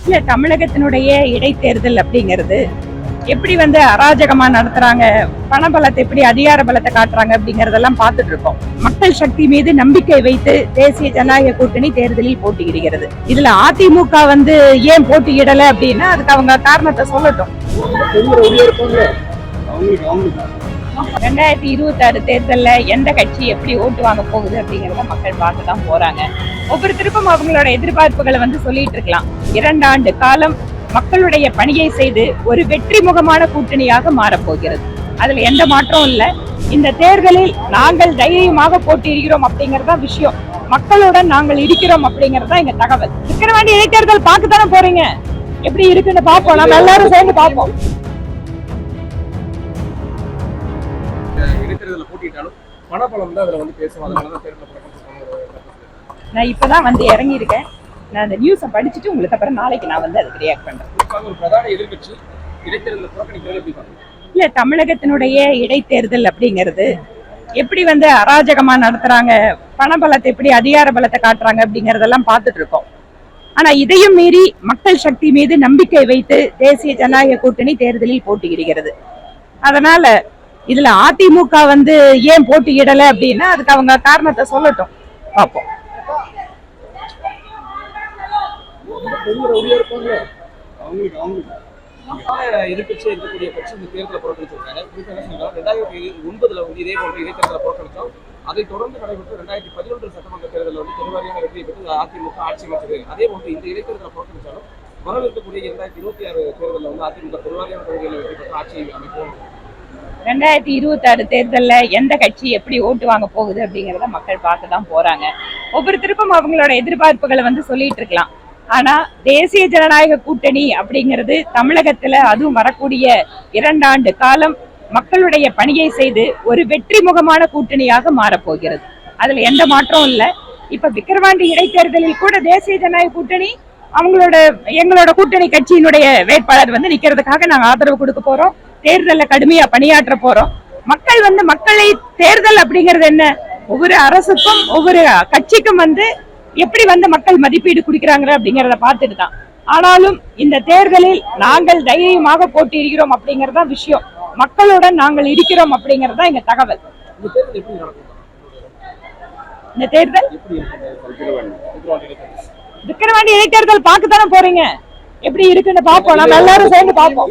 இல்ல தமிழகத்தினுடைய இடைத்தேர்தல் அப்படிங்கிறது எப்படி அராஜகமா நடத்துறாங்க, பணபலத்தை எப்படி அதிகார பலத்தை காட்டுறாங்க அப்படிங்கறதெல்லாம் பார்த்துட்டு இருக்கோம். மக்கள் சக்தி மீது நம்பிக்கை வைத்து தேசிய ஜனநாயக கூட்டணி தேர்தலில் போட்டியிடுகிறது. இதுல அதிமுக ஏன் போட்டியிடல அப்படின்னா அதுக்கு அவங்க காரணத்தை சொல்லட்டும். 2026 தேர்தல்ல எந்த கட்சி எப்படி ஓட்டு வாங்க போகுது அப்படிங்கறத மக்கள் பார்த்துதான் போறாங்க. ஒவ்வொருத்தருக்கும் அவங்களோட எதிர்பார்ப்புகளை சொல்லிட்டு இருக்கலாம். 2 ஆண்டு காலம் மக்களுடைய பணியை செய்து ஒரு வெற்றி முகமான கூட்டணியாக மாறப்போகிறது. அதுல எந்த மாற்றமும் இல்ல. இந்த தேர்தலில் நாங்கள் தைரியமாக போட்டியிடுகிறோம் அப்படிங்கறதா விஷயம். மக்களுடன் நாங்கள் இருக்கிறோம் அப்படிங்கறதா எங்க தகவல். விக்கிரவாண்டி இடைத்தேர்தல் பார்க்கத்தானே போறீங்க, எப்படி இருக்குன்னு பாப்போம். நம்ம எல்லாரும் சேர்ந்து பார்ப்போம். நான் இப்பதான் இறங்கி இருக்கேன். நான் அந்த நியூஸை படிச்சுட்டு உங்களுக்கு அப்புறம் நாளைக்கு நான் அதுக்கு ரியாக்ட் பண்றேன். இல்ல தமிழகத்தினுடைய இடைத்தேர்தல் அப்படிங்கிறது எப்படி அராஜகமா நடத்துறாங்க, பணபலத்தை எப்படி அதிகார பலத்தை காட்டுறாங்க அப்படிங்கறதெல்லாம் பார்த்துட்டு இருக்கோம். ஆனா இதையும் மீறி மக்கள் சக்தி மீது நம்பிக்கை வைத்து தேசிய ஜனநாயக கூட்டணி தேர்தலில் போட்டியிடுகிறது. அதனால இதுல அதிமுக ஏன் போட்டியிடல அப்படின்னா அதுக்கு அவங்க காரணத்தை சொல்லட்டும், பார்ப்போம். எதிர்கட்சியா இருக்கக்கூடிய கட்சி இந்த தேர்தலை புறக்கணிச்சிருக்காங்க. 2009 இதே போன்ற இடைத்தேர்தலை புறக்கணித்தோம். அதை தொடர்ந்து நடைபெற்ற 2011 சட்டமன்ற தேர்தலில் பெருவாரியான வெற்றியை பெற்று அதிமுக ஆட்சி அமைச்சது. அதே போன்று இந்த இடைத்தேர்தலை புறக்கணிச்சாலும் வரவிருக்கக்கூடிய 2026 தேர்தலில் அதிமுக பெருவாரியான தொகுதிகளில் வெற்றி பெற்று ஆட்சி அமைப்போம். 2026 தேர்தல்ல எந்த கட்சி எப்படி ஓட்டு வாங்க போகுது அப்படிங்கறத மக்கள் பார்த்துதான் போறாங்க. ஒவ்வொருத்தருக்கும் அவங்களோட எதிர்பார்ப்புகளை சொல்லிட்டு இருக்கலாம். ஆனா தேசிய ஜனநாயக கூட்டணி அப்படிங்கிறது தமிழகத்துல அதுவும் வரக்கூடிய 2 ஆண்டு காலம் மக்களுடைய பணியை செய்து ஒரு வெற்றி முகமான கூட்டணியாக மாறப்போகிறது. அதுல எந்த மாற்றமும் இல்ல. இப்ப விக்கிரவாண்டி இடைத்தேர்தலில் கூட தேசிய ஜனநாயக கூட்டணி எங்களோட கூட்டணி கட்சியினுடைய வேட்பாளர் நிக்கிறதுக்காக நாங்க ஆதரவு கொடுக்க போறோம். தேர்தல்ல கடுமையா பணியாற்ற போறோம். மக்கள் மக்களை தேர்தல் அப்படிங்கிறது என்ன, ஒவ்வொரு அரசுக்கும் ஒவ்வொரு கட்சிக்கும் எப்படி மக்கள் மதிப்பீடு குடிக்கிறாங்க அப்படிங்கறத பார்த்துட்டு தான். ஆனாலும் இந்த தேர்தலில் நாங்கள் தைரியமாக போட்டியிடுகிறோம் அப்படிங்கறதா விஷயம். மக்களுடன் நாங்கள் இருக்கிறோம் அப்படிங்கறதா எங்க தகவல். இந்த தேர்தல் விக்கிரவாண்டி இடைத்தேர்தல் பார்க்கத்தானே போறீங்க, எப்படி இருக்குன்னு பாப்போம். நம்ம எல்லாரும் சேர்ந்து பாப்போம்.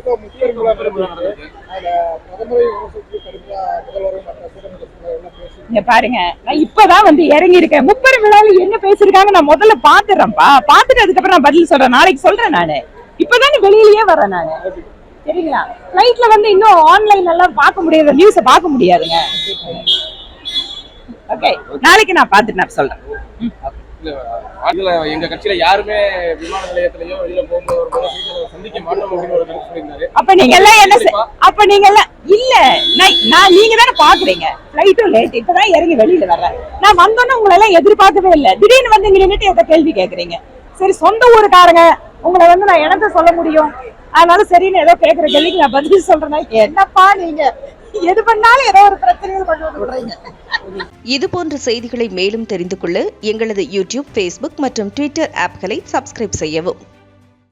இங்க பாருங்க, நான் இப்பதான் இறங்கி இருக்கேன். முப்பெரும் விழாவில் என்ன பேசிருக்காங்க நான் முதல்ல பாத்துறேன்ப்பா. பாத்துட்டு அதுக்கப்புறம் நான் பதில் சொல்றேன். நாளைக்கு சொல்றேன். நானு இப்பதானே வெளியிலயே வரேன் நானு, சரிங்களா? ஃபிளைட்ல இன்னும் ஆன்லைன் எல்லாம் பார்க்க முடியாது, நியூஸ பார்க்க முடியாதுங்க. ஓகே, நாளைக்கு நான் பாத்துட்டு நான் சொல்றேன். எங்க கட்சியில யாருமே விமான நிலையத்திலயோ வெளியில போகும்போது சந்திக்க மாட்டோம் அப்படின்னு ஒரு கருத்து சொல்லியிருந்தாரு. அப்ப நீங்க எல்லாம் இல்ல, நீங்க தானே பாக்குறீங்க. ஃபிளைட்டும் லேட், இப்பதான் இறங்கி வெளியில வர்றேன். நான் வந்தோன்னு உங்களை எல்லாம் எதிர்பார்க்கவே இல்லை. திடீர்னு இங்க நின்னுட்டு எதை கேள்வி கேக்குறீங்க? சரி, சொந்த ஊருக்காரங்க உங்களை நான் எனக்கு சொல்ல முடியும். அதனால சரின்னு ஏதோ கேக்குற கேள்விக்கு நான் பதில் சொல்றேன். என்னப்பா நீங்க எது பண்ணாலும் ஏதோ ஒரு பிரச்சனைகள் கொண்டு வந்து விடுறீங்க. இது போன்ற செய்திகளை மேலும் தெரிந்து கொள்ள எங்களது யூடியூப், Facebook மற்றும் Twitter ஆப்களை சப்ஸ்கிரைப் செய்யவும்.